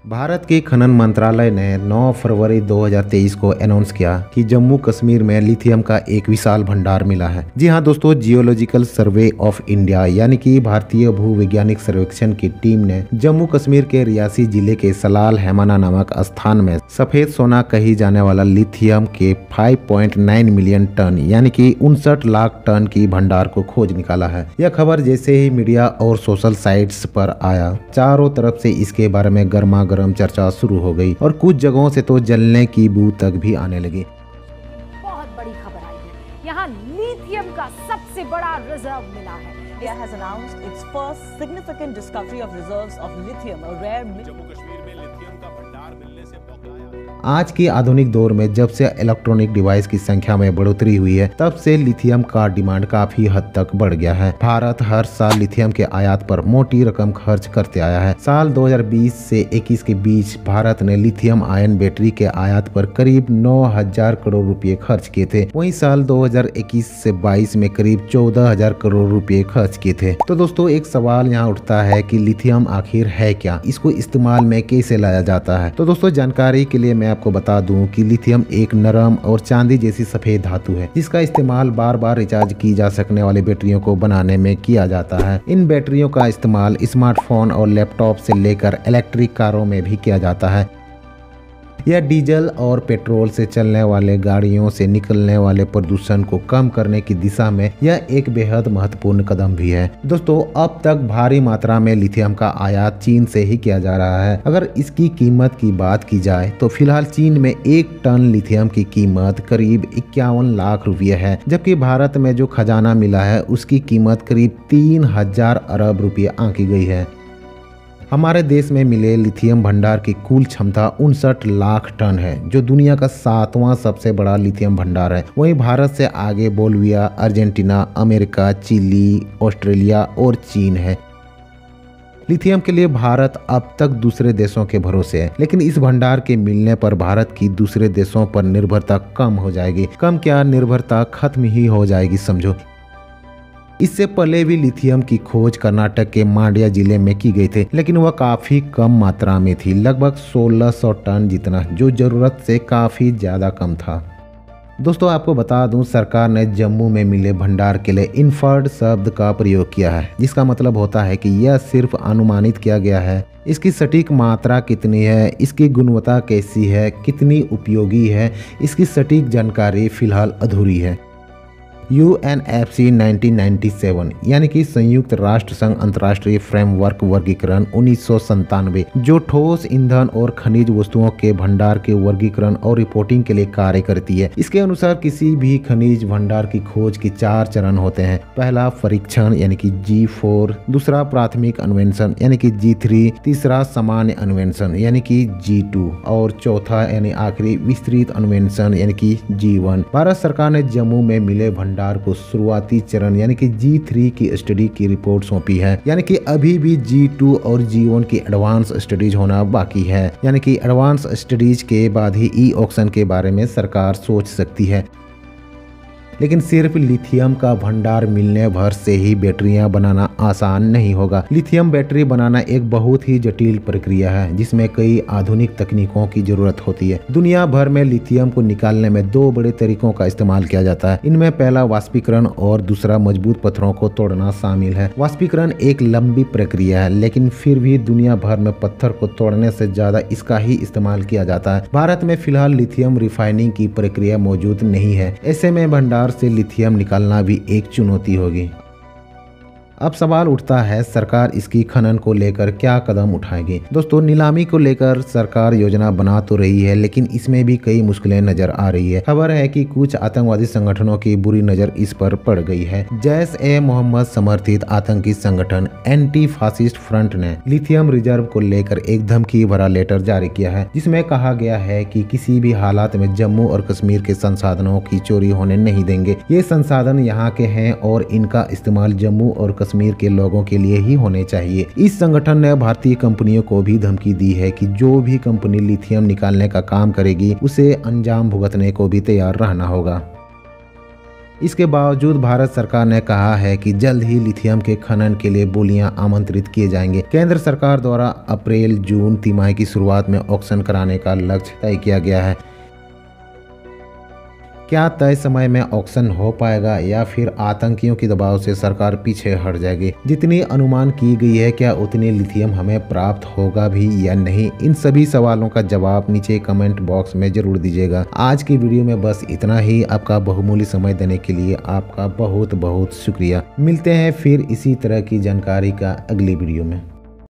भारत के खनन मंत्रालय ने 9 फरवरी 2023 को अनाउंस किया कि जम्मू कश्मीर में लिथियम का एक विशाल भंडार मिला है। जी हां दोस्तों, जियोलॉजिकल सर्वे ऑफ इंडिया यानी कि भारतीय भूवैज्ञानिक सर्वेक्षण की टीम ने जम्मू कश्मीर के रियासी जिले के सलाल हैमाना नामक स्थान में सफेद सोना कही जाने वाला लिथियम के 5.9 मिलियन टन यानी कि 59 लाख टन की भंडार को खोज निकाला है। यह खबर जैसे ही मीडिया और सोशल साइट्स पर आया, चारों तरफ से इसके बारे में गर्मा गर्म चर्चा शुरू हो गई और कुछ जगहों से तो जलने की बू तक भी आने लगी। बहुत बड़ी खबर आई है, यहाँ लिथियम का सबसे बड़ा रिजर्व मिला है। India has announced its first significant discovery of reserves of lithium, a rare Jammu Kashmir में लिथियम का भंडार मिलने से बौखलाया। आज के आधुनिक दौर में जब से इलेक्ट्रॉनिक डिवाइस की संख्या में बढ़ोतरी हुई है, तब से लिथियम का डिमांड काफी हद तक बढ़ गया है। भारत हर साल लिथियम के आयात पर मोटी रकम खर्च करते आया है। साल 2020 से 21 के बीच भारत ने लिथियम आयन बैटरी के आयात पर करीब 9,000 करोड़ रुपए खर्च किए थे। वहीं साल 2021 से 22 में करीब 14,000 करोड़ रुपए खर्च किए थे। तो दोस्तों, एक सवाल यहाँ उठता है कि लिथियम आखिर है क्या, इसको इस्तेमाल में कैसे लाया जाता है। तो दोस्तों, जानकारी के लिए मैं आपको बता दूं कि लिथियम एक नरम और चांदी जैसी सफेद धातु है, जिसका इस्तेमाल बार बार रिचार्ज की जा सकने वाली बैटरियों को बनाने में किया जाता है। इन बैटरियों का इस्तेमाल स्मार्टफोन और लैपटॉप से लेकर इलेक्ट्रिक कारों में भी किया जाता है। यह डीजल और पेट्रोल से चलने वाले गाड़ियों से निकलने वाले प्रदूषण को कम करने की दिशा में यह एक बेहद महत्वपूर्ण कदम भी है। दोस्तों, अब तक भारी मात्रा में लिथियम का आयात चीन से ही किया जा रहा है। अगर इसकी कीमत की बात की जाए तो फिलहाल चीन में 1 टन लिथियम की कीमत करीब 51 लाख रुपये है, जबकि भारत में जो खजाना मिला है उसकी कीमत करीब 3,000 अरब रुपये आंकी गई है। हमारे देश में मिले लिथियम भंडार की कुल क्षमता 59 लाख टन है, जो दुनिया का 7वां सबसे बड़ा लिथियम भंडार है। वहीं भारत से आगे Bolivia, Argentina, America, Chile, Australia और चीन है। लिथियम के लिए भारत अब तक दूसरे देशों के भरोसे है, लेकिन इस भंडार के मिलने पर भारत की दूसरे देशों पर निर्भरता कम हो जाएगी। कम क्या, निर्भरता खत्म ही हो जाएगी समझो। इससे पहले भी लिथियम की खोज कर्नाटक के मांड्या जिले में की गई थी, लेकिन वह काफी कम मात्रा में थी, लगभग 1600 टन जितना, जो जरूरत से काफी ज्यादा कम था। दोस्तों, आपको बता दूं, सरकार ने जम्मू में मिले भंडार के लिए इन्फर्ड शब्द का प्रयोग किया है, जिसका मतलब होता है कि यह सिर्फ अनुमानित किया गया है। इसकी सटीक मात्रा कितनी है, इसकी गुणवत्ता कैसी है, कितनी उपयोगी है, इसकी सटीक जानकारी फिलहाल अधूरी है। UNFC 1997 यानी कि संयुक्त राष्ट्र संघ अंतर्राष्ट्रीय फ्रेमवर्क वर्गीकरण 1997, जो ठोस ईंधन और खनिज वस्तुओं के भंडार के वर्गीकरण और रिपोर्टिंग के लिए कार्य करती है। इसके अनुसार किसी भी खनिज भंडार की खोज के 4 चरण होते हैं। पहला परीक्षण यानी कि G4, दूसरा प्राथमिक अन्वेषण यानी कि G3, तीसरा सामान्य अन्वेषण यानी कि G2 और चौथा यानी आखिरी विस्तृत अन्वेषण यानी कि G1। भारत सरकार ने जम्मू में मिले भंडार को शुरुआती चरण यानी कि G3 की स्टडी की रिपोर्ट सौंपी है, यानी कि अभी भी G2 और G1 की एडवांस स्टडीज होना बाकी है, यानी कि एडवांस स्टडीज के बाद ही ई ऑक्शन के बारे में सरकार सोच सकती है। लेकिन सिर्फ लिथियम का भंडार मिलने भर से ही बैटरियां बनाना आसान नहीं होगा। लिथियम बैटरी बनाना एक बहुत ही जटिल प्रक्रिया है, जिसमें कई आधुनिक तकनीकों की जरूरत होती है। दुनिया भर में लिथियम को निकालने में 2 बड़े तरीकों का इस्तेमाल किया जाता है। इनमें पहला वाष्पीकरण और दूसरा मजबूत पत्थरों को तोड़ना शामिल है। वाष्पीकरण एक लंबी प्रक्रिया है, लेकिन फिर भी दुनिया भर में पत्थर को तोड़ने से ज्यादा इसका ही इस्तेमाल किया जाता है। भारत में फिलहाल लिथियम रिफाइनिंग की प्रक्रिया मौजूद नहीं है। ऐसे में भंडार से लिथियम निकालना भी एक चुनौती होगी। अब सवाल उठता है, सरकार इसकी खनन को लेकर क्या कदम उठाएगी। दोस्तों, नीलामी को लेकर सरकार योजना बना तो रही है, लेकिन इसमें भी कई मुश्किलें नजर आ रही है। खबर है कि कुछ आतंकवादी संगठनों की बुरी नजर इस पर पड़ गई है। जैश-ए-मोहम्मद समर्थित आतंकी संगठन एंटी फासिस्ट फ्रंट ने लिथियम रिजर्व को लेकर एक धमकी भरा लेटर जारी किया है, जिसमें कहा गया है कि किसी भी हालात में जम्मू और कश्मीर के संसाधनों की चोरी होने नहीं देंगे। ये संसाधन यहाँ के हैं और इनका इस्तेमाल जम्मू और कश्मीर के लोगों के लिए ही होने चाहिए। इस संगठन ने भारतीय कंपनियों को भी धमकी दी है कि जो भी कंपनी लिथियम निकालने का काम करेगी, उसे अंजाम भुगतने को भी तैयार रहना होगा। इसके बावजूद भारत सरकार ने कहा है कि जल्द ही लिथियम के खनन के लिए बोलियां आमंत्रित किए जाएंगे। केंद्र सरकार द्वारा अप्रैल जून तिमाही की शुरुआत में ऑक्शन कराने का लक्ष्य तय किया गया है। क्या तय समय में ऑक्शन हो पाएगा या फिर आतंकियों के दबाव से सरकार पीछे हट जाएगी? जितनी अनुमान की गई है, क्या उतनी लिथियम हमें प्राप्त होगा भी या नहीं? इन सभी सवालों का जवाब नीचे कमेंट बॉक्स में जरूर दीजिएगा। आज की वीडियो में बस इतना ही। आपका बहुमूल्य समय देने के लिए आपका बहुत बहुत शुक्रिया। मिलते हैं फिर इसी तरह की जानकारी का अगली वीडियो में।